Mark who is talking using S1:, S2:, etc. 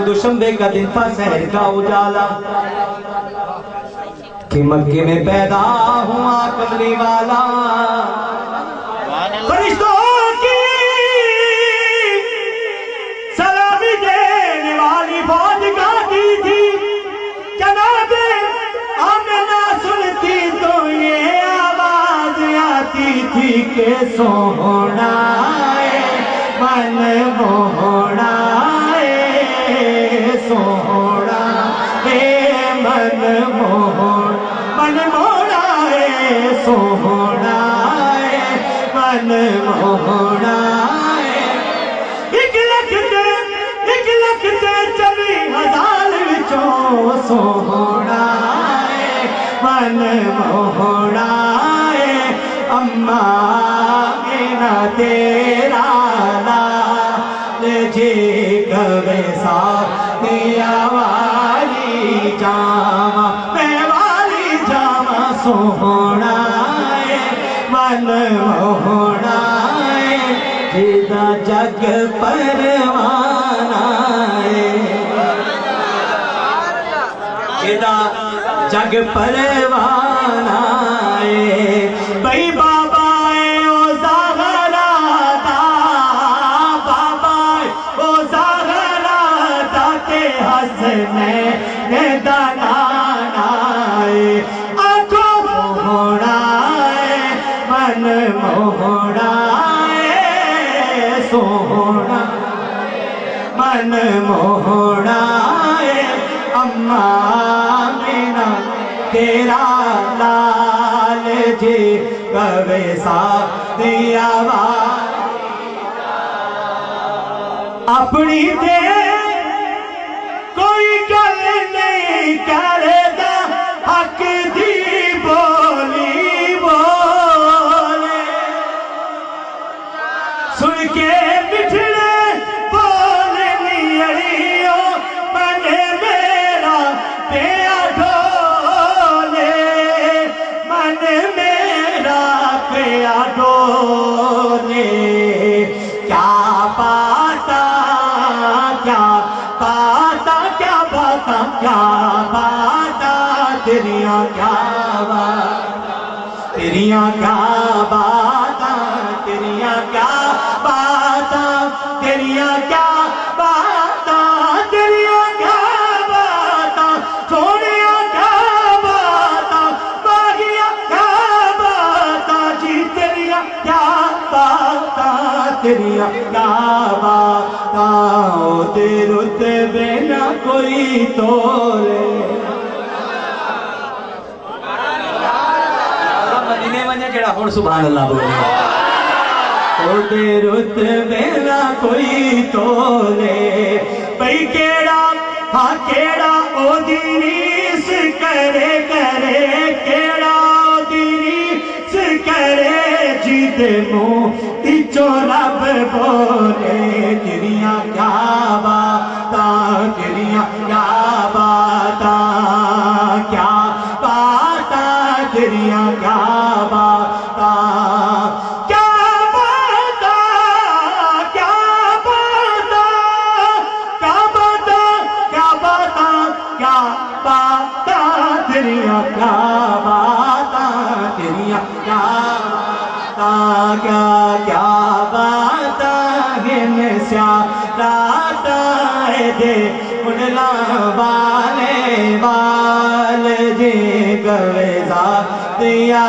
S1: دوشنبے کا دن تھا، شہر کا اجالا کہ مکے میں پیدا ہوا کملی والا، فرشتوں کی سلامی دینے والی فوج گاتی تھی، جناب آمنہ سنتی تو یہ آواز آتی تھی کہ سونا من موڑا سوڑا من موڑ من موڑا سوڑا من موڑا ایک لکھ تے 40,000 وچوں سوڑا من موڑا اماں مینا تیرا لال جی گوے ساتھیا والی جاما میں والی جاما سونا من موڑا جیدہ جگ پروانا جیدہ جگ پروانا بھئی بابا او زہرا دا بابا او زہرا دا تے حسنین دا نانا آنکھوں موڑا من موڑا سونا من موڑا اماں مینا تیرا لال جی گوے ساتھیا والی اپنی تے کوئی گل نہیں کردا حق دی بولی بولے سن کے بٹھڑے بولے نیڑیو من میرا پیا ڈولے من میرا پیا ڈولے کیا پاتا کیا پاتا کیا پاتا کیا پاتا تیریاں کیا بات تیریاں کیا باتا تیریاں کیا باتا تیریاں کیا باتا تیریاں کیا باتا سونیاں کیا باتا باغیاں کیا باتا جی تیریاں کیا باتا تیریاں کیا باتا تیرے رتبے نہ کوئی تولے ہون سبحان اللہ بولے او دے رتبے نہ کوئی تولے بھئی کیڑا ہاں کیڑا او دی ریس کرے کیڑا او دی ریس کرے جیتے منہ تیچو رب بولے تیریاں کیا باتا تیریاں کیا باتا کیا باتا تیریاں کیا باتا کیا باتا کیا باتا کیا باتا کیا باتا کیا باتا تیریاں کیا باتا تیریاں کیا باتا کیا باتا گن سیاراتا دے اڑلا والے وال جی گوے ذاتیا